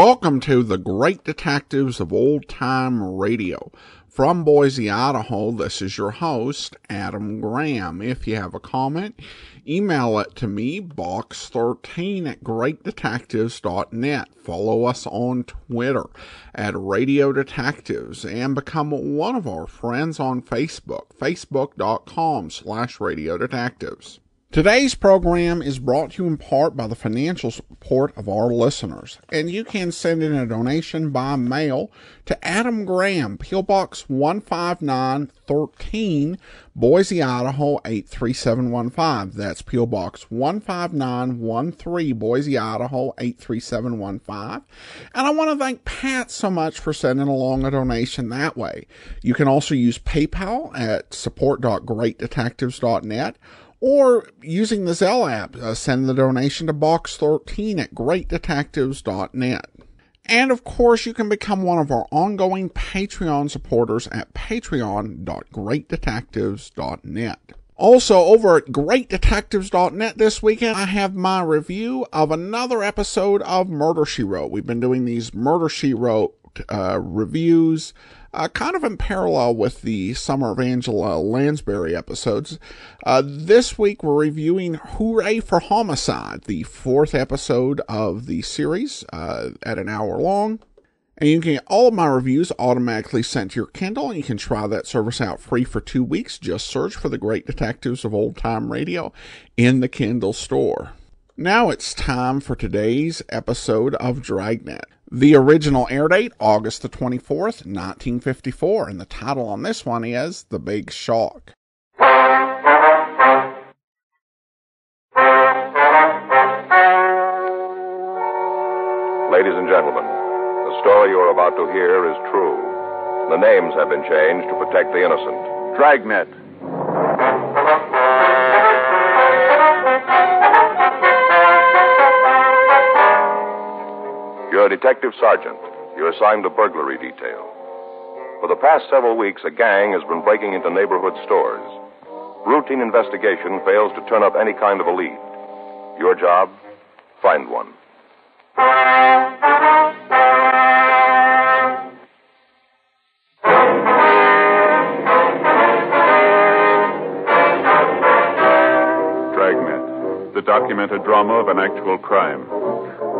Welcome to the Great Detectives of Old Time Radio. From Boise, Idaho, this is your host, Adam Graham. If you have a comment, email it to me, box13@greatdetectives.net. Follow us on Twitter at Radio Detectives and become one of our friends on Facebook, facebook.com/Radio Detectives. Today's program is brought to you in part by the financial support of our listeners, and you can send in a donation by mail to Adam Graham, P.O. Box 15913, Boise, Idaho 83715. That's P.O. Box 15913, Boise, Idaho 83715. And I want to thank Pat so much for sending along a donation that way. You can also use PayPal at support.greatdetectives.net. Or using the Zelle app, send the donation to box13@greatdetectives.net. And of course, you can become one of our ongoing Patreon supporters at patreon.greatdetectives.net. Also, over at greatdetectives.net this weekend, I have my review of another episode of Murder, She Wrote. We've been doing these Murder, She Wrote reviews, kind of in parallel with the Summer of Angela Lansbury episodes. This week we're reviewing Hooray for Homicide, the fourth episode of the series, at an hour long. And you can get all of my reviews automatically sent to your Kindle, and you can try that service out free for 2 weeks. Just search for the Great Detectives of Old Time Radio in the Kindle store. Now it's time for today's episode of Dragnet. The original air date, August the 24th, 1954, and the title on this one is The Big Shock. Ladies and gentlemen, the story you are about to hear is true. The names have been changed to protect the innocent. Dragnet. You're a detective sergeant. You're assigned to burglary detail. For the past several weeks, a gang has been breaking into neighborhood stores. Routine investigation fails to turn up any kind of a lead. Your job? Find one. Dragnet, the documented drama of an actual crime.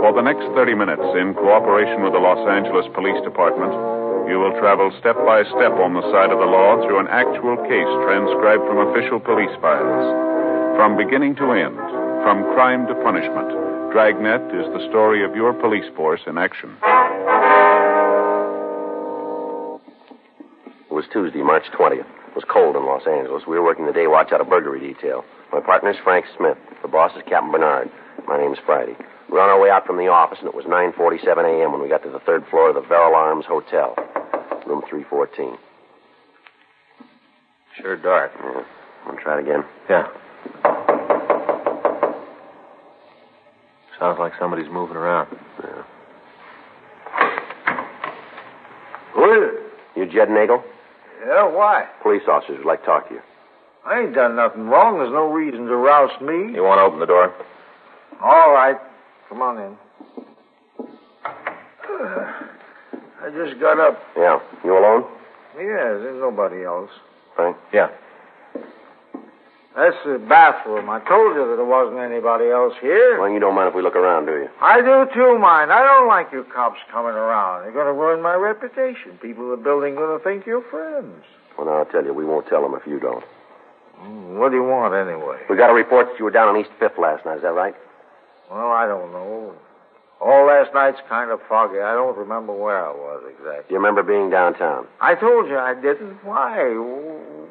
For the next 30 minutes, in cooperation with the Los Angeles Police Department, you will travel step by step on the side of the law through an actual case transcribed from official police files. From beginning to end, from crime to punishment, Dragnet is the story of your police force in action. It was Tuesday, March 20th. It was cold in Los Angeles. We were working the day watch out of burglary detail. My partner's Frank Smith. The boss is Captain Bernard. My name's Friday. We were on our way out from the office, and it was 9:47 a.m. when we got to the third floor of the Verrill Arms Hotel, room 314. Sure dark. Yeah. Want to try it again? Yeah. Sounds like somebody's moving around. Yeah. Who is it? You Jed Nagel? Yeah, why? Police officers would like to talk to you. I ain't done nothing wrong. There's no reason to roust me. You want to open the door? All right. Come on in. I just got up. Yeah. You alone? Yeah, there's nobody else. Frank? Yeah. That's the bathroom. I told you that there wasn't anybody else here. Well, you don't mind if we look around, do you? I do too, mind. I don't like you cops coming around. You're going to ruin my reputation. People in the building are going to think you're friends. Well, now, I'll tell you, we won't tell them if you don't. What do you want, anyway? We got a report that you were down on East 5th last night. Is that right? Well, I don't know. All last night's kind of foggy. I don't remember where I was exactly. Do you remember being downtown? I told you I didn't. Why?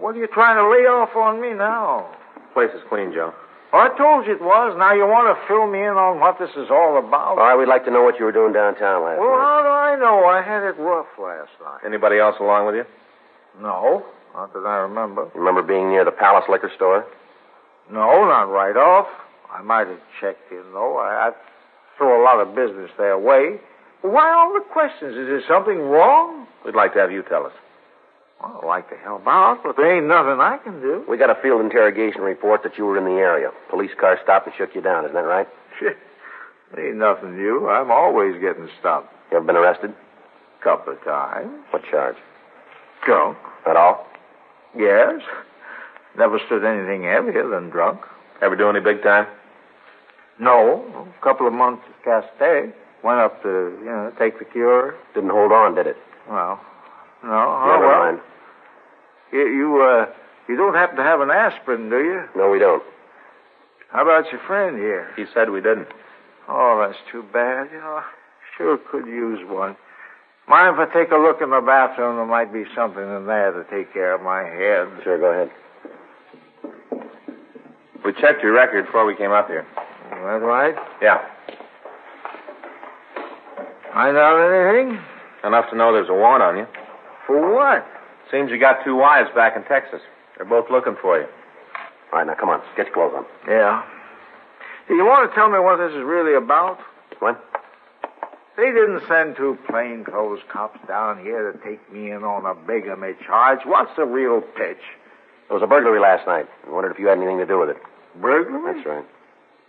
What are you trying to lay off on me now? Place is clean, Joe. Well, I told you it was. Now you want to fill me in on what this is all about? All right, we'd like to know what you were doing downtown last Well, night. how do I know? I had it rough last night. Anybody else along with you? No, not that I remember. You remember being near the Palace Liquor Store? No, not right off. I might have checked in, though. I throw a lot of business their way. But why all the questions? Is there something wrong? We'd like to have you tell us. Well, I'd like to help out, but there ain't nothing I can do. We got a field interrogation report that you were in the area. Police car stopped and shook you down. Isn't that right? Ain't nothing new. I'm always getting stopped. You ever been arrested? Couple of times. What charge? Drunk. At all? Yes. Never stood anything heavier than drunk. Ever do any big time? No. A couple of months at Castaic. Went up to, take the cure. Didn't hold on, did it? Well, no. Never well. mind. You don't happen to have an aspirin, do you? No, we don't. How about your friend here? He said we didn't. Oh, that's too bad. Sure could use one. Mind if I take a look in the bathroom? There might be something in there to take care of my head. Sure, go ahead. We checked your record before we came up here. Is that right? Yeah. Find out anything? Enough to know there's a warrant on you. For what? Seems you got two wives back in Texas. They're both looking for you. All right, now come on. Get your clothes on. Yeah. Do you want to tell me what this is really about? What? They didn't send two plainclothes cops down here to take me in on a bigamy charge. What's the real pitch? There was a burglary last night. I wondered if you had anything to do with it. Burglary? That's right.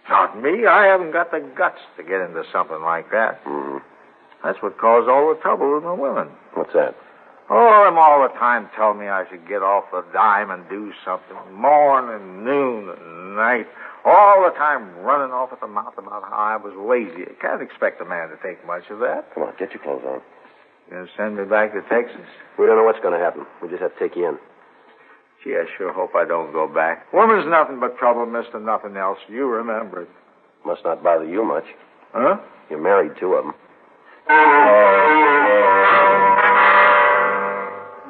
Not me. I haven't got the guts to get into something like that. Mm-hmm. That's what caused all the trouble with the women. What's that? Oh, them all the time tell me I should get off the dime and do something. Morning, noon, and night. All the time running off at the mouth about how I was lazy. You can't expect a man to take much of that. Come on, get your clothes on. You gonna send me back to Texas? We don't know what's going to happen. We just have to take you in. Gee, I sure hope I don't go back. Woman's nothing but trouble, mister, nothing else. You remember it. Must not bother you much. Huh? You married two of them.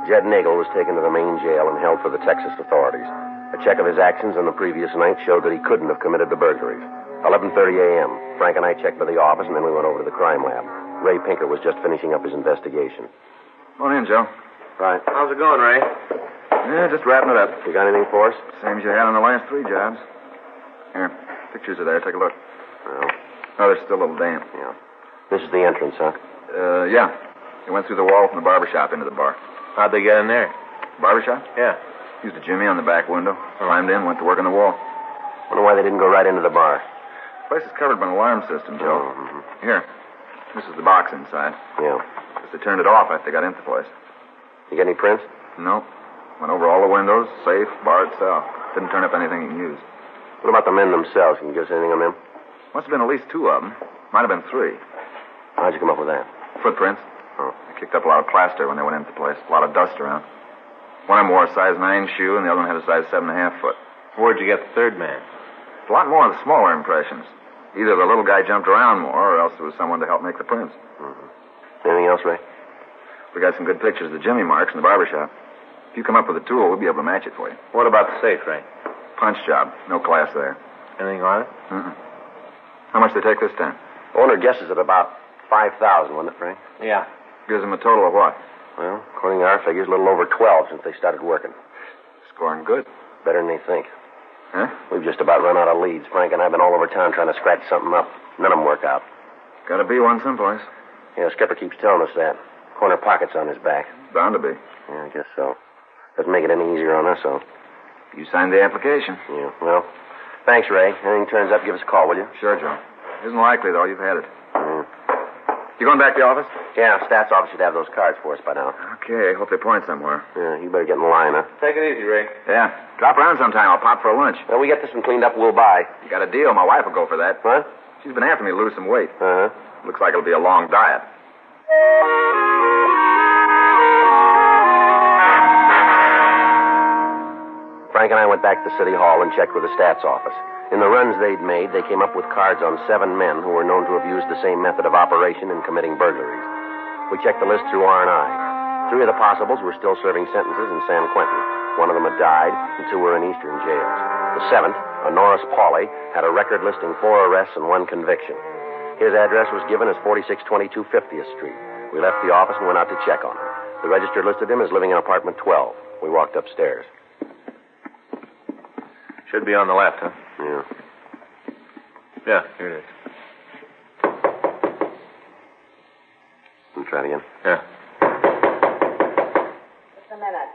Jed Nagel was taken to the main jail and held for the Texas authorities. A check of his actions on the previous night showed that he couldn't have committed the burglaries. 11:30 a.m. Frank and I checked by the office, and then we went over to the crime lab. Ray Pinker was just finishing up his investigation. Morning, Joe. Right. How's it going, Ray? Yeah, just wrapping it up. You got anything for us? Same as you had on the last three jobs. Here, pictures are there. Take a look. Well, Oh, they're still a little damp. yeah. This is the entrance, huh? Yeah. They went through the wall from the barber shop into the bar. How'd they get in there? Barber shop? Yeah. Used a jimmy on the back window. Climbed in, went to work on the wall. Wonder why they didn't go right into the bar. Place is covered by an alarm system, Joe. Mm-hmm. Here. This is the box inside. Yeah. Guess they turned it off after they got into the place. You got any prints? Nope. Went over all the windows, safe, bar itself. Didn't turn up anything you can use. What about the men themselves? Can you give us anything on them? Must have been at least two of them. Might have been three. How'd you come up with that? Footprints. Oh. They kicked up a lot of plaster when they went into the place. A lot of dust around. One of them wore a size 9 shoe, and the other one had a size 7.5 foot. Where'd you get the third man? A lot more of the smaller impressions. Either the little guy jumped around more, or else there was someone to help make the prints. Mm-hmm. Anything else, Ray? We got some good pictures of the Jimmy marks in the barber shop. If you come up with a tool, we'll be able to match it for you. What about the safe, Ray? Punch job. No class there. Anything on it? Mm-mm. How much they take this time? Owner guesses at about 5,000, wasn't it, Frank? Yeah. Gives them a total of what? Well, according to our figures, a little over 12 since they started working. Scoring good. Better than they think. Huh? We've just about run out of leads. Frank and I have been all over town trying to scratch something up. None of them work out. Gotta be one someplace. Yeah, Skipper keeps telling us that. Corner pocket's on his back. Bound to be. Yeah, I guess so. Doesn't make it any easier on us, though. You signed the application. Yeah, well, thanks, Ray. Anything turns up, give us a call, will you? Sure, Joe. Isn't likely, though. You've had it. Yeah. You going back to the office? Yeah, Stats office should have those cards for us by now. Okay. Hope they point somewhere. Yeah, you better get in line, huh? Take it easy, Ray. Yeah. Drop around sometime. I'll pop for a lunch. Well, we get this one cleaned up, we'll buy. You got a deal. My wife will go for that. What? She's been after me to lose some weight. Uh-huh. Looks like it'll be a long diet. Frank and I went back to City Hall and checked with the Stats office. In the runs they'd made, they came up with cards on 7 men who were known to have used the same method of operation in committing burglaries. We checked the list through R&I. 3 of the possibles were still serving sentences in San Quentin. 1 of them had died, and 2 were in eastern jails. The 7th, a Norris Pauley, had a record listing 4 arrests and 1 conviction. His address was given as 4622 50th Street. We left the office and went out to check on him. The register listed him as living in apartment 12. We walked upstairs. Should be on the left, huh? Yeah. Yeah, here it is. Let me try it again. Yeah. Just a minute.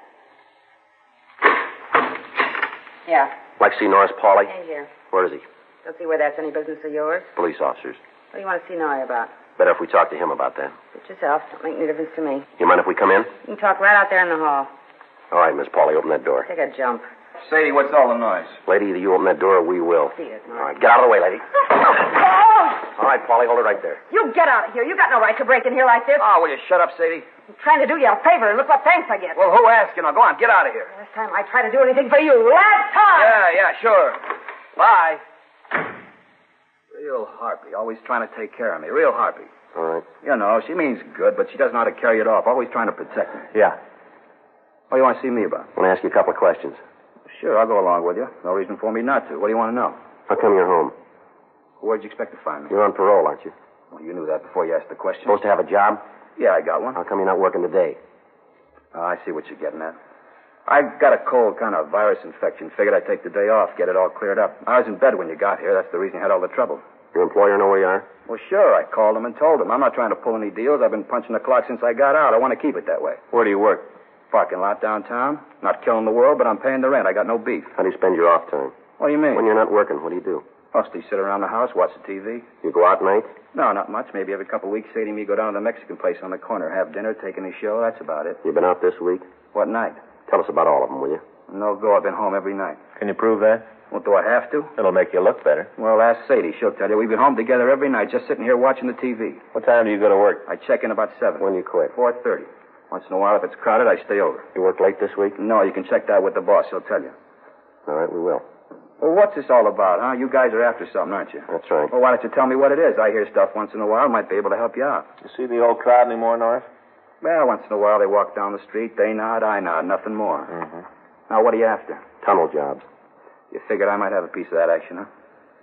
Yeah, Like to see Norris Pauley? in here. Where is he? Don't see where that's any business of yours. Police officers. What do you want to see Norrie about? Better if we talk to him about that. Suit yourself. Don't make any difference to me. You mind if we come in? You can talk right out there in the hall. All right, Miss Polly, open that door. Take a jump. Sadie, what's all the noise? Lady, either you open that door or we will. See it, All right, get out of the way, lady. Oh! All right, Polly, hold it right there. You get out of here. You got no right to break in here like this. Oh, will you shut up, Sadie? I'm trying to do you a favor, and look what thanks I get. Well, who asked you? Now, go on, get out of here. Last time I tried to do anything for you. Last time! Yeah, sure. Bye. Real harpy, always trying to take care of me. Real harpy. All right. You know, she means good, but she doesn't know how to carry it off. Always trying to protect me. Yeah. What do you want to see me about? I want to ask you a couple of questions. Sure, I'll go along with you. No reason for me not to. What do you want to know? How come you're home? Where'd you expect to find me? You're on parole, aren't you? Well, you knew that before you asked the question. Supposed to have a job? Yeah, I got one. How come you're not working today? Oh, I see what you're getting at. I got a cold kind of virus infection. Figured I'd take the day off, get it all cleared up. I was in bed when you got here. That's the reason you had all the trouble. Your employer know where you are? Well, sure. I called him and told him. I'm not trying to pull any deals. I've been punching the clock since I got out. I want to keep it that way. Where do you work? Parking lot downtown. Not killing the world, but I'm paying the rent. I got no beef. How do you spend your off time? What do you mean? When you're not working, what do you do? Mostly sit around the house, watch the TV. You go out nights? No, not much. Maybe every couple of weeks, Sadie and me go down to the Mexican place on the corner, have dinner, take in a show. That's about it. You been out this week? What night? Tell us about all of them, will you? No go. I've been home every night. Can you prove that? Well, do I have to? It'll make you look better. Well, ask Sadie. She'll tell you. We've been home together every night, just sitting here watching the TV. What time do you go to work? I check in about 7. When you quit? 4:30. Once in a while, if it's crowded, I stay over. You work late this week? No, you can check that with the boss. He'll tell you. All right, we will. Well, what's this all about, huh? You guys are after something, aren't you? That's right. Well, why don't you tell me what it is? I hear stuff once in a while. Might be able to help you out. You see the old crowd anymore, North? Well, once in a while, they walk down the street. They nod, I nod. Nothing more. Mm-hmm. Now, what are you after? Tunnel jobs. You figured I might have a piece of that action, huh?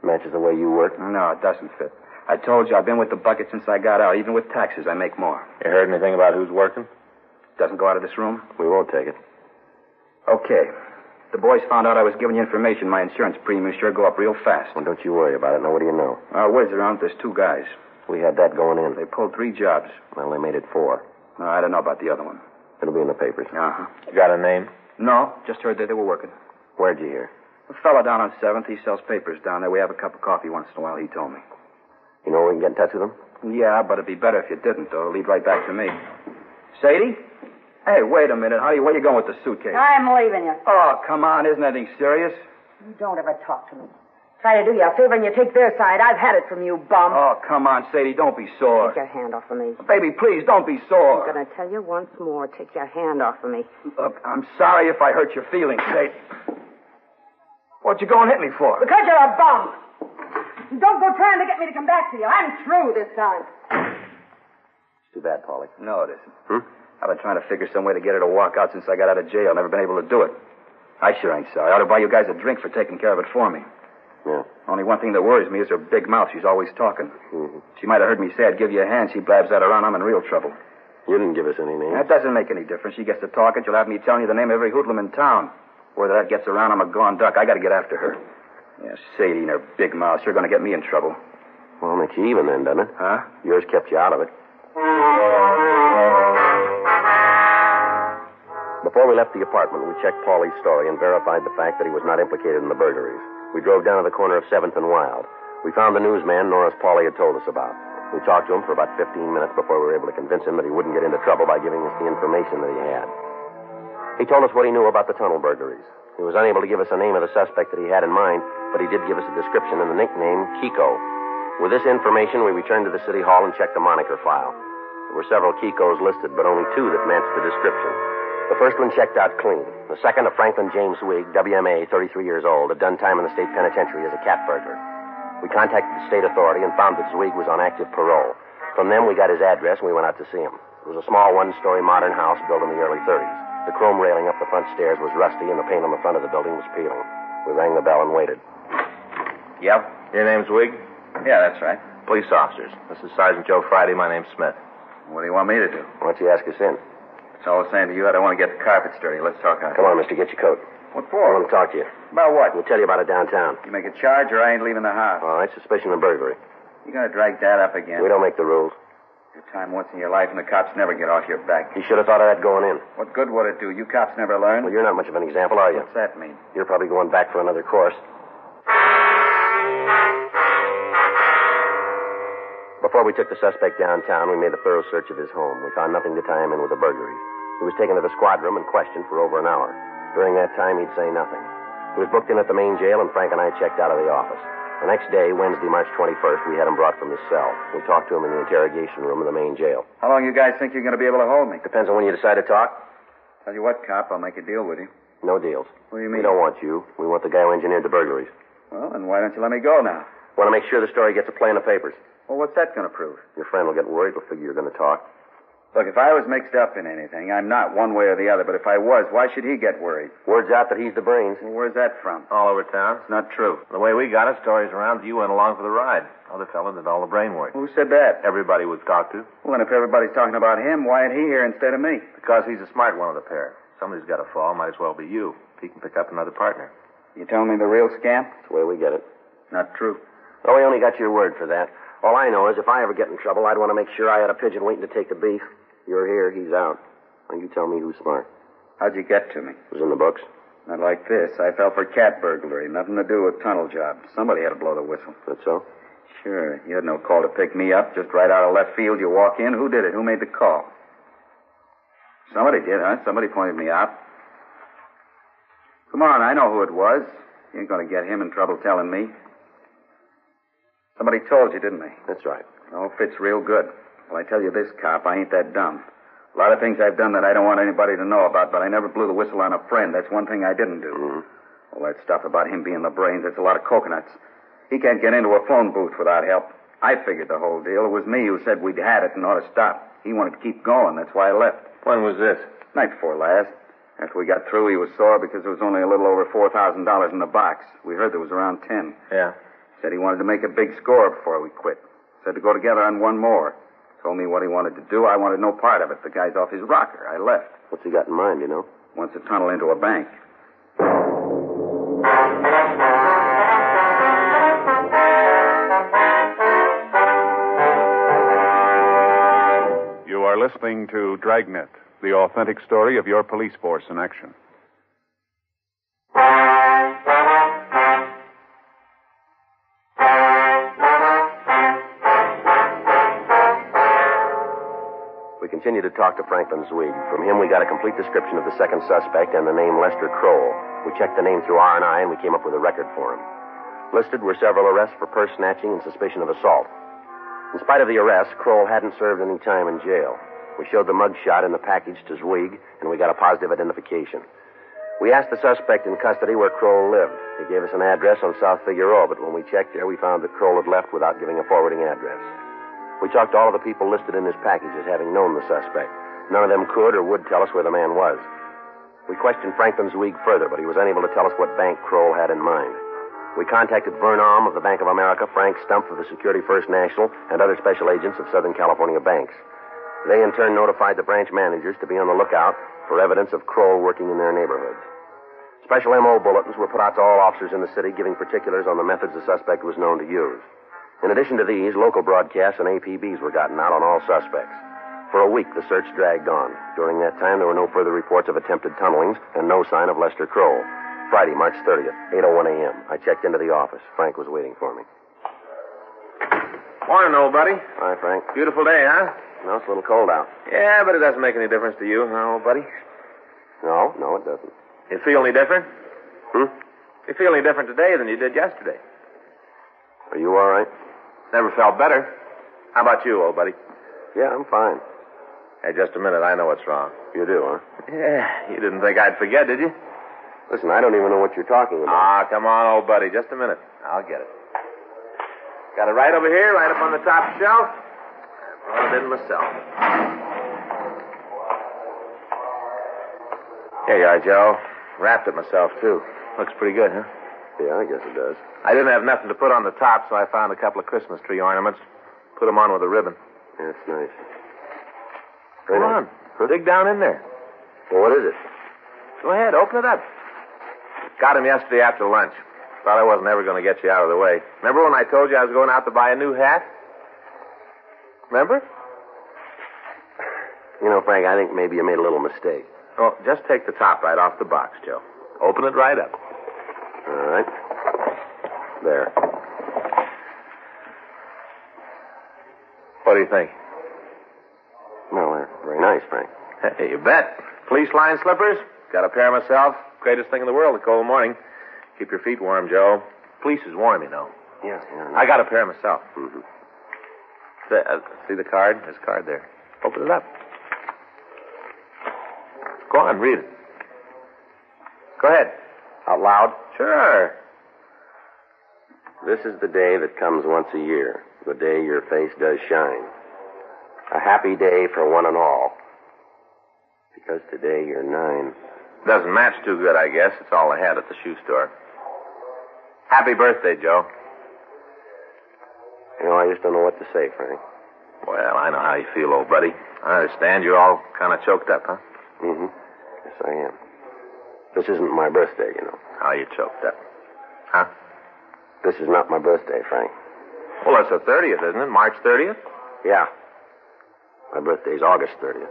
Matches the way you work? No, it doesn't fit. I told you I've been with the bucket since I got out. Even with taxes, I make more. You heard anything about who's working? Doesn't go out of this room? We won't take it. Okay. The boys found out I was giving you information. My insurance premiums sure go up real fast. Well, don't you worry about it. Now, what do you know? Word's around there's 2 guys. We had that going in. They pulled 3 jobs. Well, they made it 4. No, I don't know about the other one. It'll be in the papers. Uh-huh. You got a name? No, just heard that they were working. Where'd you hear? A fella down on 7th, he sells papers down there. We have a cup of coffee once in a while, he told me. You know where we can get in touch with them? Yeah, but it'd be better if you didn't, though. It'll lead right back to me. Sadie? Hey, wait a minute, honey. Where you going with the suitcase? I'm leaving you. Oh, come on. Isn't anything serious? You don't ever talk to me. Try to do you a favor and you take their side. I've had it from you, bum. Oh, come on, Sadie. Don't be sore. Take your hand off of me. Baby, please, don't be sore. I'm going to tell you once more. Take your hand off of me. Look, I'm sorry if I hurt your feelings, Sadie. What'd you go and hit me for? Because you're a bum. Don't go trying to get me to come back to you. I'm through this time. It's too bad, Polly. No, it isn't. Hmm? I've been trying to figure some way to get her to walk out since I got out of jail. Never been able to do it. I sure ain't sorry. I ought to buy you guys a drink for taking care of it for me. Yeah. Only one thing that worries me is her big mouth. She's always talking. Mm-hmm. She might have heard me say I'd give you a hand. She blabs that around. I'm in real trouble. You didn't give us any names. That doesn't make any difference. She gets to talking. She'll have me telling you the name of every hoodlum in town. Whether that gets around, I'm a gone duck. I got to get after her. Yeah, Sadie and her big mouth. She's going to get me in trouble. Well, makes you even then, doesn't it? Huh? Yours kept you out of it. Before we left the apartment, we checked Paulie's story and verified the fact that he was not implicated in the burglaries. We drove down to the corner of 7th and Wild. We found the newsman Norris Paulie had told us about. We talked to him for about 15 minutes before we were able to convince him that he wouldn't get into trouble by giving us the information that he had. He told us what he knew about the tunnel burglaries. He was unable to give us a name of the suspect that he had in mind, but he did give us a description and the nickname Kiko. With this information, we returned to the city hall and checked the moniker file. There were several Kikos listed, but only 2 that matched the description. The first one checked out clean. The second, a Franklin James Wigg, WMA, 33 years old, had done time in the state penitentiary as a cat burglar. We contacted the state authority and found that Zwig was on active parole. From them, we got his address and we went out to see him. It was a small 1-story modern house built in the early 30s. The chrome railing up the front stairs was rusty and the paint on the front of the building was peeling. We rang the bell and waited. Yep. Your name's Wigg? Yeah, that's right. Police officers. This is Sergeant Joe Friday. My name's Smith. What do you want me to do? Why don't you ask us in? It's all the same to you. I don't want to get the carpets dirty. Let's talk out. Come on, mister, get your coat. What I for? want to talk to you. About what? We'll tell you about it downtown. You make a charge or I ain't leaving the house. All right, suspicion of burglary. You gonna drag that up again? We don't make the rules. Your time once in your life and the cops never get off your back. You should have thought of that going in. What good would it do? You cops never learn. Well, you're not much of an example, are you? What's that mean? You're probably going back for another course. Before we took the suspect downtown, we made a thorough search of his home. We found nothing to tie him in with the burglary. He was taken to the squad room and questioned for over an hour. During that time, he'd say nothing. He was booked in at the main jail, and Frank and I checked out of the office. The next day, Wednesday, March 21st, we had him brought from his cell. We talked to him in the interrogation room of the main jail. How long you guys think you're going to be able to hold me? Depends on when you decide to talk. Tell you what, cop, I'll make a deal with you. No deals. What do you mean? We don't want you. We want the guy who engineered the burglaries. Well, then why don't you let me go now? Want to make sure the story gets a play in the papers. Well, what's that going to prove? Your friend will get worried. He'll figure you're going to talk. Look, if I was mixed up in anything, I'm not one way or the other, but if I was, why should he get worried? Word's out that he's the brains. Well, where's that from? All over town. It's not true. The way we got it, stories around that you went along for the ride. Other fella did all the brain work. Who said that? Everybody we've talked to. Well, then if everybody's talking about him, why ain't he here instead of me? Because he's a smart one of the pair. Somebody's got to fall. Might as well be you. He can pick up another partner. You telling me the real scamp? That's the way we get it. Not true. Oh, we only got your word for that. All I know is if I ever get in trouble, I'd want to make sure I had a pigeon waiting to take the beef. You're here, he's out. Now you tell me who's smart. How'd you get to me? It was in the books. Not like this. I fell for cat burglary. Nothing to do with tunnel job. Somebody had to blow the whistle. That's so? Sure. You had no call to pick me up. Just right out of left field, you walk in. Who did it? Who made the call? Somebody did, huh? Somebody pointed me out. Come on, I know who it was. You ain't going to get him in trouble telling me. Somebody told you, didn't they? That's right. Oh, fits real good. Well, I tell you this, cop, I ain't that dumb. A lot of things I've done that I don't want anybody to know about, but I never blew the whistle on a friend. That's one thing I didn't do. Mm-hmm. All that stuff about him being the brains, that's a lot of coconuts. He can't get into a phone booth without help. I figured the whole deal. It was me who said we'd had it and ought to stop. He wanted to keep going. That's why I left. When was this? Night before last. After we got through, he was sore because there was only a little over $4,000 in the box. We heard there was around 10. Yeah. Said he wanted to make a big score before we quit. Said to go together on one more. Told me what he wanted to do. I wanted no part of it. The guy's off his rocker. I left. What's he got in mind, you know? Wants to tunnel into a bank. You are listening to Dragnet, the authentic story of your police force in action. We continued to talk to Franklin Zweig. From him, we got a complete description of the second suspect and the name Lester Kroll. We checked the name through R&I, and we came up with a record for him. Listed were several arrests for purse snatching and suspicion of assault. In spite of the arrest, Kroll hadn't served any time in jail. We showed the mug shot in the package to Zweig, and we got a positive identification. We asked the suspect in custody where Kroll lived. He gave us an address on South Figueroa, but when we checked there, we found that Kroll had left without giving a forwarding address. We talked to all of the people listed in his package as having known the suspect. None of them could or would tell us where the man was. We questioned Franklin Zweig further, but he was unable to tell us what bank Kroll had in mind. We contacted Vern Alm of the Bank of America, Frank Stump of the Security First National, and other special agents of Southern California banks. They, in turn, notified the branch managers to be on the lookout for evidence of Kroll working in their neighborhoods. Special M.O. bulletins were put out to all officers in the city, giving particulars on the methods the suspect was known to use. In addition to these, local broadcasts and APBs were gotten out on all suspects. For a week, the search dragged on. During that time, there were no further reports of attempted tunnelings and no sign of Lester Kroll. Friday, March 30th, 8:01 a.m. I checked into the office. Frank was waiting for me. Morning, old buddy. Hi, Frank. Beautiful day, huh? No, it's a little cold out. Yeah, but it doesn't make any difference to you, huh, old buddy? No, it doesn't. You feel any different? Hmm? You feel any different today than you did yesterday? Are you all right? Never felt better. How about you, old buddy? Yeah, I'm fine. Hey, just a minute. I know what's wrong. You do, huh? Yeah. You didn't think I'd forget, did you? Listen, I don't even know what you're talking about. Ah, come on, old buddy. Just a minute. I'll get it. Got it right over here, right up on the top shelf. I brought it in myself. Here you are, Joe. Wrapped it myself, too. Looks pretty good, huh? Yeah, I guess it does. I didn't have nothing to put on the top, so I found a couple of Christmas tree ornaments. Put them on with a ribbon. Yeah, it's nice. Come on. Dig down in there. Well, what is it? Go ahead, open it up. Got him yesterday after lunch. Thought I wasn't ever going to get you out of the way. Remember when I told you I was going out to buy a new hat? Remember? You know, Frank, I think maybe you made a little mistake. Oh, just take the top right off the box, Joe. Open it right up. All right. There. What do you think? Well, they're very nice, Frank. Hey, you bet. Police line slippers? Got a pair myself. Greatest thing in the world, a cold morning. Keep your feet warm, Joe. Police is warm, you know. Yeah. I got a pair myself. Mm-hmm. See the card? There's a card there. Open it up. Go on, read it. Go ahead. Out loud? Sure. This is the day that comes once a year, the day your face does shine. A happy day for one and all. Because today you're 9. Doesn't match too good, I guess. It's all I had at the shoe store. Happy birthday, Joe. You know, I just don't know what to say, Frank. Well, I know how you feel, old buddy. I understand you're all kind of choked up, huh? Mm-hmm. Yes, I am. This isn't my birthday, you know. How you choked up? Huh? This is not my birthday, Frank. Well, that's the 30th, isn't it? March 30th? Yeah. My birthday's August 30th.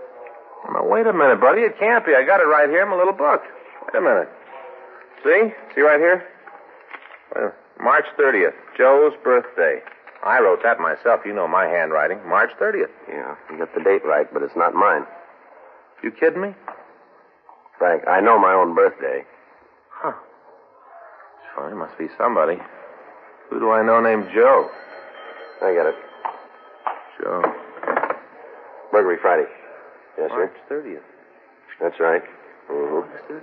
Now, wait a minute, buddy. It can't be. I got it right here in my little book. Wait a minute. See? See right here? March 30th. Joe's birthday. I wrote that myself. You know my handwriting. March 30th. Yeah, you got the date right, but it's not mine. You kidding me? Frank, I know my own birthday. Huh. Sure, it must be somebody. Who do I know named Joe? I got it. Joe. Burglary Friday. Yes, March sir? 30th. That's right. Mm-hmm. March 30th?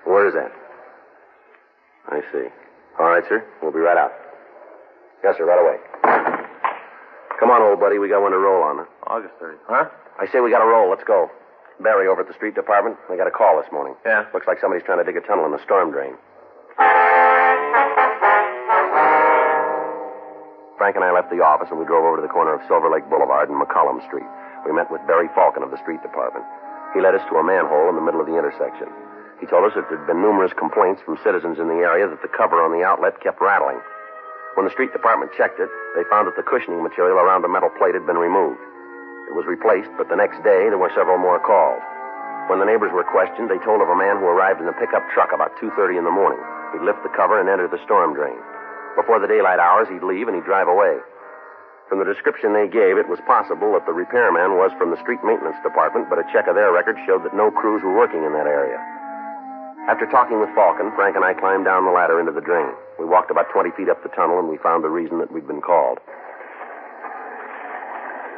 Where is that? I see. All right, sir. We'll be right out. Yes, sir, right away. Come on, old buddy. We got one to roll on. Huh? August 30th. Huh? I say we got to roll. Let's go. Barry over at the street department. I got a call this morning. Yeah? Looks like somebody's trying to dig a tunnel in the storm drain. Frank and I left the office and we drove over to the corner of Silver Lake Boulevard and McCollum Street. We met with Barry Falcon of the street department. He led us to a manhole in the middle of the intersection. He told us that there had been numerous complaints from citizens in the area that the cover on the outlet kept rattling. When the street department checked it, they found that the cushioning material around the metal plate had been removed. It was replaced, but the next day there were several more calls. When the neighbors were questioned, they told of a man who arrived in a pickup truck about 2:30 in the morning. He'd lift the cover and enter the storm drain. Before the daylight hours, he'd leave and he'd drive away. From the description they gave, it was possible that the repairman was from the street maintenance department, but a check of their records showed that no crews were working in that area. After talking with Falcon, Frank and I climbed down the ladder into the drain. We walked about 20 feet up the tunnel, and we found the reason that we'd been called.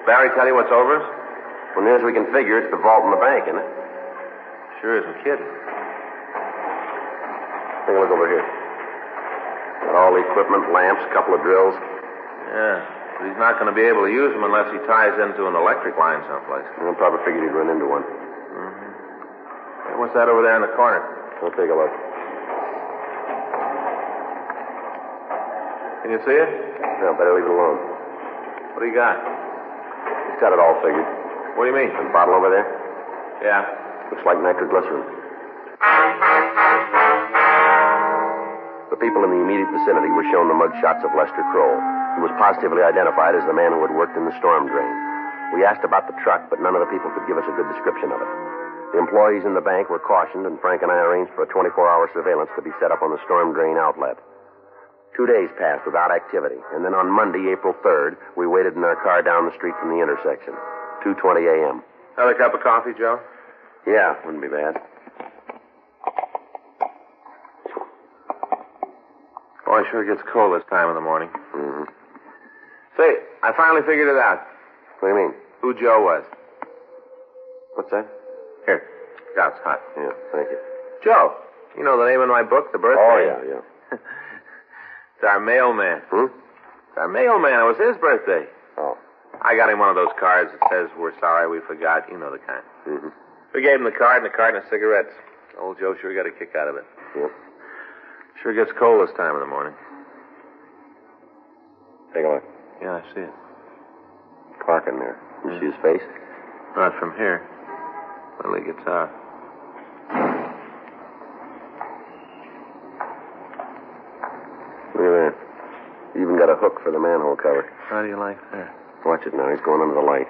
Barry tell you what's over us? Well, near as we can figure, it's the vault in the bank, isn't it? Sure isn't kidding. Take a look over here. Got all the equipment, lamps, couple of drills. Yeah, but he's not going to be able to use them unless he ties into an electric line someplace. I probably figured he'd run into one. Mm-hmm. Hey, what's that over there in the corner? We'll take a look. Can you see it? No, better leave it alone. What do you got? He's got it all figured. What do you mean? The bottle over there? Yeah. Looks like nitroglycerin. The people in the immediate vicinity were shown the mug shots of Lester Kroll, who was positively identified as the man who had worked in the storm drain. We asked about the truck, but none of the people could give us a good description of it. The employees in the bank were cautioned, and Frank and I arranged for a 24-hour surveillance to be set up on the storm drain outlet. 2 days passed without activity, and then on Monday, April 3rd, we waited in our car down the street from the intersection. 2:20 a.m. Another cup of coffee, Joe? Yeah, wouldn't be bad. Boy, sure gets cold this time of the morning. Mm-hmm. Say, I finally figured it out. What do you mean? Who Joe was. What's that? Here. God, it's hot. Yeah, thank you. Joe. You know the name of my book, The Birthday? Oh, yeah. It's our mailman. It's our mailman. It was his birthday. Oh. I got him one of those cards that says, "We're sorry we forgot." You know the kind. Mm-hmm. We gave him the card and a carton of cigarettes. Old Joe sure got a kick out of it. Yep. Sure gets cold this time of the morning. Take a look. Yeah, I see it. Clark in there. You see his face? Not from here. Well, he gets out. Look at that. He even got a hook for the manhole cover. How do you like that? Watch it now. He's going under the light.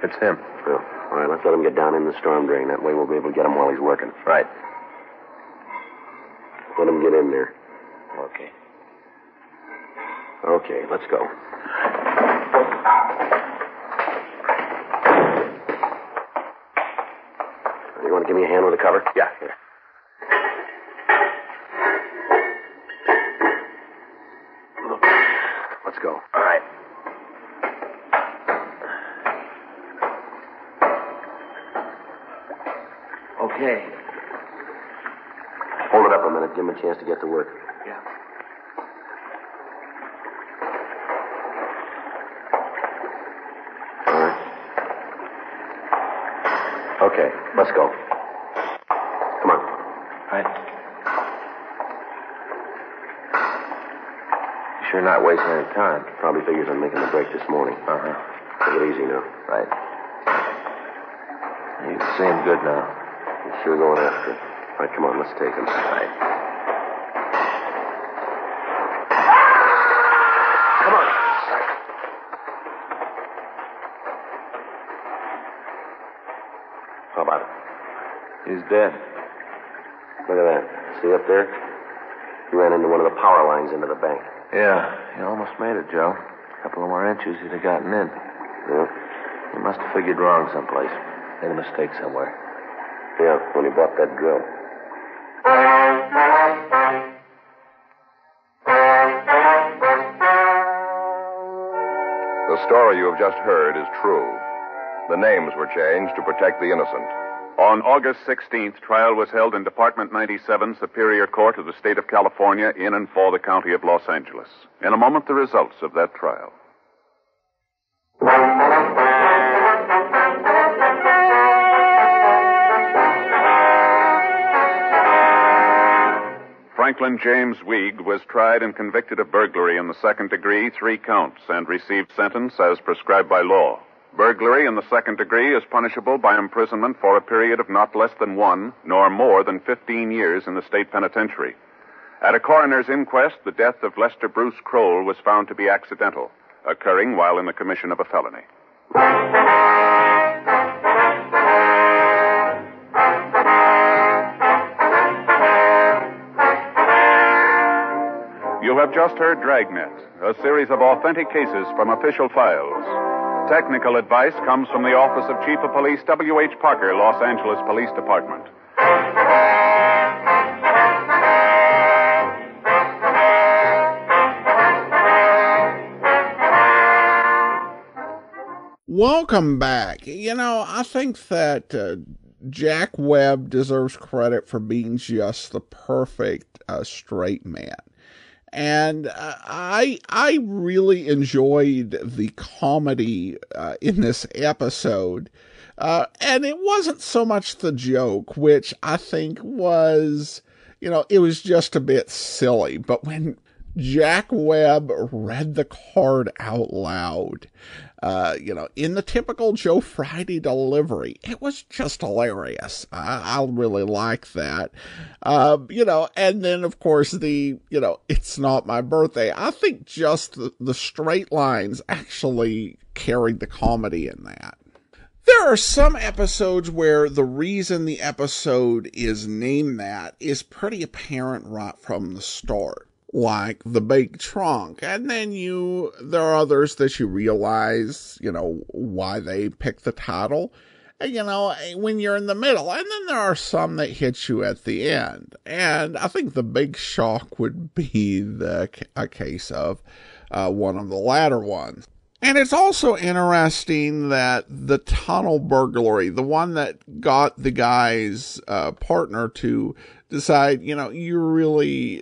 It's him. Well, all right, let's let him get down in the storm drain. That way we'll be able to get him while he's working. Right. Let him get in there. Okay. Okay, let's go. You want to give me a hand with the cover? Yeah. Here. Let's go. All right. Okay. Hold it up a minute. Give him a chance to get to work. Yeah. All right. Okay, let's go. Come on. All right. You sure not wasting any time? Probably figures on making the break this morning. Uh-huh. Take it easy now. Right. You seem good now. I'm sure going after it. All right, come on, let's take him. All right. Come on. How about it? He's dead. Look at that. See up there? He ran into one of the power lines into the bank. Yeah, he almost made it, Joe. A couple of more inches, he'd have gotten in. Yeah? He must have figured wrong someplace. Made a mistake somewhere. Yeah, when he bought that drill. The story you have just heard is true. The names were changed to protect the innocent. On August 16th, trial was held in Department 97, Superior Court of the State of California, in and for the County of Los Angeles. In a moment, the results of that trial. Franklin James Weig was tried and convicted of burglary in the second degree, 3 counts, and received sentence as prescribed by law. Burglary in the second degree is punishable by imprisonment for a period of not less than 1, nor more than 15 years in the state penitentiary. At a coroner's inquest, the death of Lester Bruce Kroll was found to be accidental, occurring while in the commission of a felony. You have just heard Dragnet, a series of authentic cases from official files. Technical advice comes from the Office of Chief of Police W.H. Parker, Los Angeles Police Department. Welcome back. You know, I think that Jack Webb deserves credit for being just the perfect straight man. And I really enjoyed the comedy in this episode. And it wasn't so much the joke, which I think was, you know, it was just a bit silly. But when Jack Webb read the card out loud, you know, in the typical Joe Friday delivery, it was just hilarious. I really like that. You know, and then of course the, you know, it's not my birthday. I think just the straight lines actually carried the comedy in that. There are some episodes where the reason the episode is named that is pretty apparent right from the start, like the big trunk. And then there are others that you realize, you know, why they picked the title, you know, when you're in the middle. And then there are some that hit you at the end. And I think the big shock would be a case of one of the latter ones. And it's also interesting that the tunnel burglary, the one that got the guy's partner to decide, you know, you're really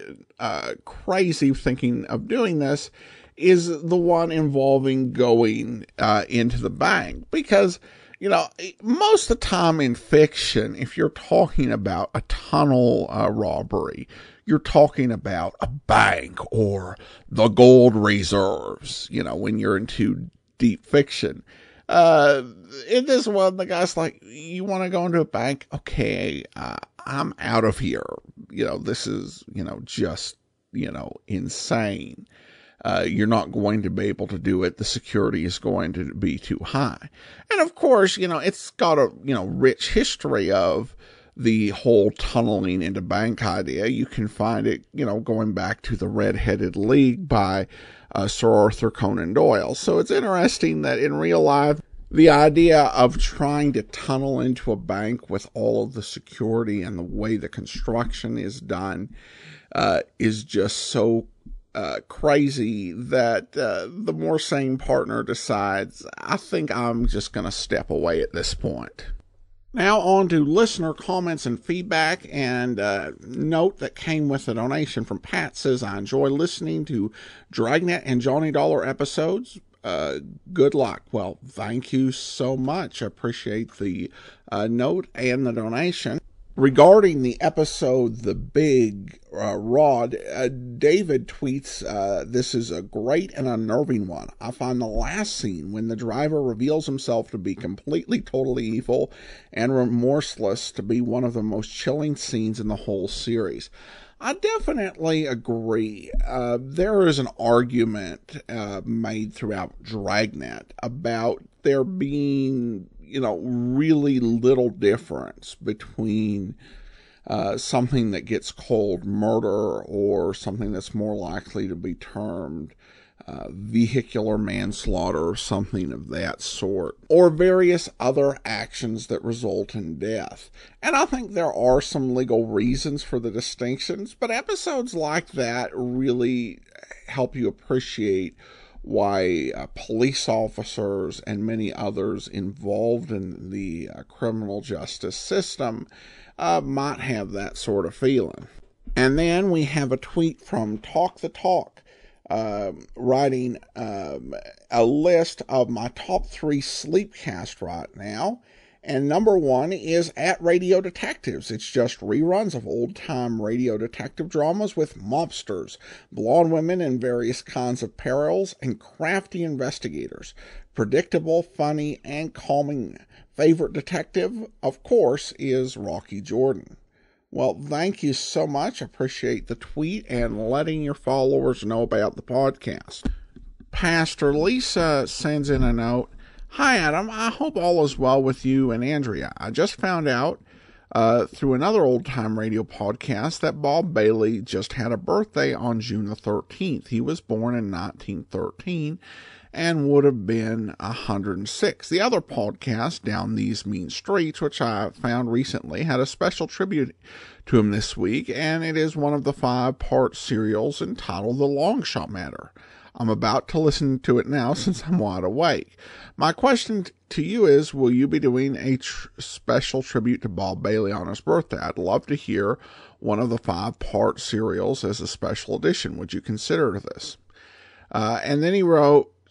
crazy thinking of doing this, is the one involving going into the bank. Because, you know, most of the time in fiction, if you're talking about a tunnel robbery, you're talking about a bank or the gold reserves, you know, when you're into deep fiction. In this one, the guy's like, you want to go into a bank? Okay, I'm out of here. You know, this is, you know, just, you know, insane. You're not going to be able to do it. The security is going to be too high. And of course, you know, it's got a, you know, rich history of the whole tunneling into bank idea. You can find it, you know, going back to the Red-Headed League by Sir Arthur Conan Doyle. So it's interesting that in real life, the idea of trying to tunnel into a bank with all of the security and the way the construction is done is just so crazy that the more sane partner decides, I think I'm just going to step away at this point. Now on to listener comments and feedback, and note that came with a donation from Pat. Says, I enjoy listening to Dragnet and Johnny Dollar episodes. Good luck. Well, thank you so much. I appreciate the note and the donation. Regarding the episode, The Big Rod, David tweets, this is a great and unnerving one. I find the last scene, when the driver reveals himself to be completely, totally evil and remorseless, to be one of the most chilling scenes in the whole series. I definitely agree. There is an argument made throughout Dragnet about there being, really little difference between something that gets called murder or something that's more likely to be termed vehicular manslaughter or something of that sort, or various other actions that result in death. And I think there are some legal reasons for the distinctions, but episodes like that really help you appreciate why police officers and many others involved in the criminal justice system might have that sort of feeling. And then we have a tweet from Talk the Talk, writing a list of my top 3 sleepcast right now. And number 1 is At Radio Detectives. It's just reruns of old-time radio detective dramas with mobsters, blonde women in various kinds of perils, and crafty investigators. Predictable, funny, and calming. Favorite detective, of course, is Rocky Jordan. Well, thank you so much. I appreciate the tweet and letting your followers know about the podcast. Pastor Lisa sends in a note. Hi, Adam. I hope all is well with you and Andrea. I just found out through another old-time radio podcast that Bob Bailey just had a birthday on June the 13th. He was born in 1913 and would have been 106. The other podcast, Down These Mean Streets, which I found recently, had a special tribute to him this week, and it is one of the 5-part serials entitled The Long Shot Matter. I'm about to listen to it now since I'm wide awake. My question to you is, will you be doing a special tribute to Bob Bailey on his birthday? I'd love to hear one of the 5-part serials as a special edition. Would you consider this? And then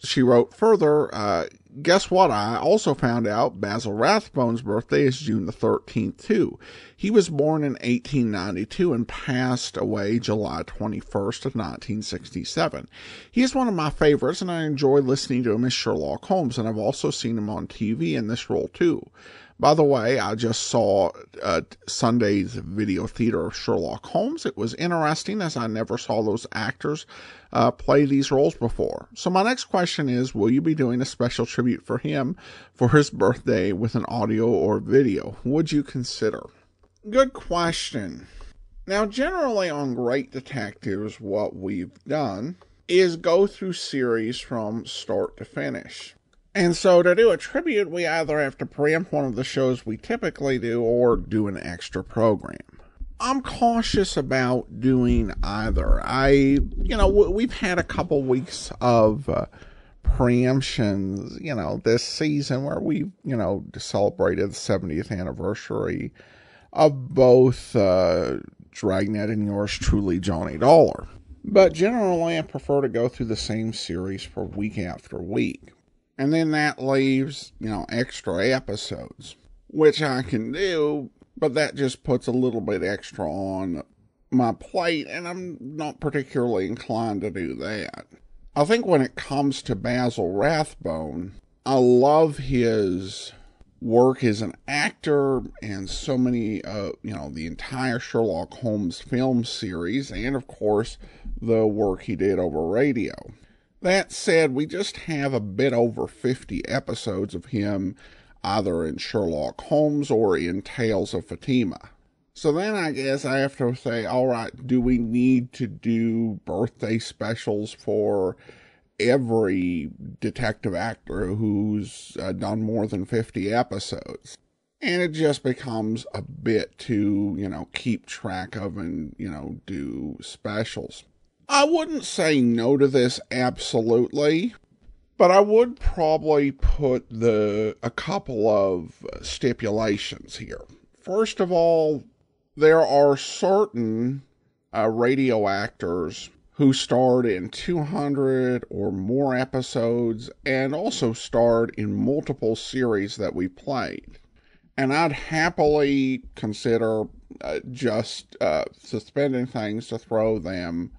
she wrote further, guess what? I also found out Basil Rathbone's birthday is June the 13th, too. He was born in 1892 and passed away July 21st of 1967. He is one of my favorites, and I enjoy listening to him as Sherlock Holmes, and I've also seen him on TV in this role, too. By the way, I just saw Sunday's video theater of Sherlock Holmes. It was interesting, as I never saw those actors play these roles before. So my next question is, will you be doing a special tribute for him for his birthday with an audio or video? Would you consider? Good question. Now, generally on Great Detectives, what we've done is go through series from start to finish. And so to do a tribute, we either have to preempt one of the shows we typically do or do an extra program. I'm cautious about doing either. We've had a couple weeks of preemptions, this season where we've, celebrated the 70th anniversary of both Dragnet and yours truly, Johnny Dollar. But generally, I prefer to go through the same series for week after week. And then that leaves, extra episodes, which I can do, but that just puts a little bit extra on my plate, and I'm not particularly inclined to do that. I think when it comes to Basil Rathbone, I love his work as an actor and so many, the entire Sherlock Holmes film series, and of course, the work he did over radio. That said, we just have a bit over 50 episodes of him either in Sherlock Holmes or in Tales of Fatima. So then I guess I have to say, all right, do we need to do birthday specials for every detective actor who's done more than 50 episodes. And it just becomes a bit to, keep track of and, do specials. I wouldn't say no to this absolutely, but I would probably put a couple of stipulations here. First of all, there are certain radio actors who starred in 200 or more episodes and also starred in multiple series that we played. And I'd happily consider just suspending things to throw them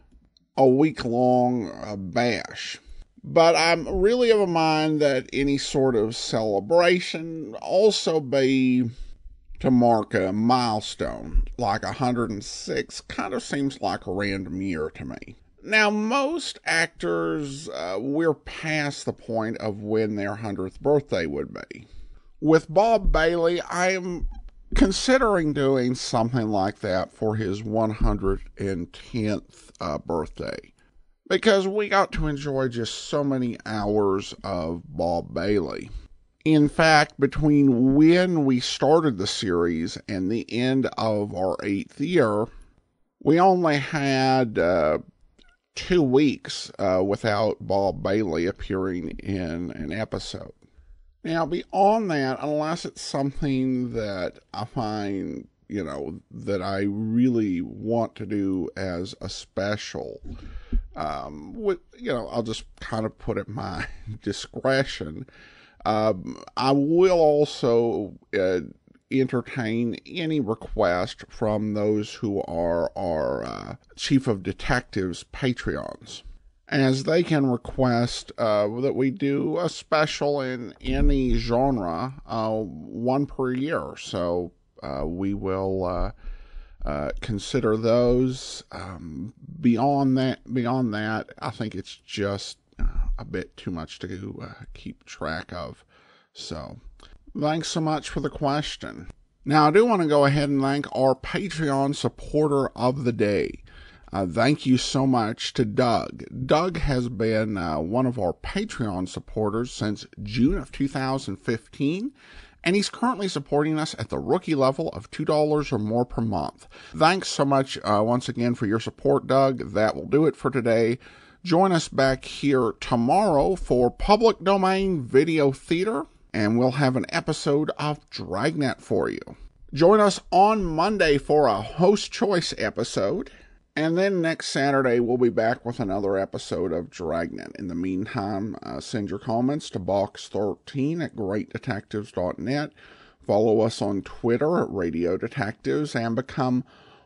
a week-long bash. But I'm really of a mind that any sort of celebration also be to mark a milestone, like 106 kind of seems like a random year to me. Now, most actors, we're past the point of when their 100th birthday would be. With Bob Bailey, I am considering doing something like that for his 110th birthday, because we got to enjoy just so many hours of Bob Bailey. In fact, between when we started the series and the end of our 8th year, we only had 2 weeks without Bob Bailey appearing in an episode. Now, beyond that, unless it's something that I find, that I really want to do as a special, I'll just kind of put at my discretion. I will also entertain any request from those who are our Chief of Detectives Patreons, as they can request that we do a special in any genre, one per year. So we will consider those. Beyond that, I think it's just a bit too much to keep track of. So thanks so much for the question. Now, I do want to go ahead and thank our Patreon supporter of the day. Thank you so much to Doug. Doug has been one of our Patreon supporters since June of 2015, and he's currently supporting us at the rookie level of $2 or more per month. Thanks so much once again for your support, Doug. That will do it for today. Join us back here tomorrow for Public Domain Video Theater, and we'll have an episode of Dragnet for you. Join us on Monday for a host choice episode. And then next Saturday, we'll be back with another episode of Dragnet. In the meantime, send your comments to box13@greatdetectives.net. Follow us on Twitter at Radio Detectives and become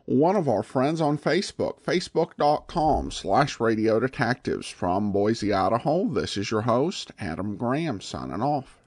one of our friends on Facebook, facebook.com/Radio Detectives. From Boise, Idaho, this is your host, Adam Graham, signing off.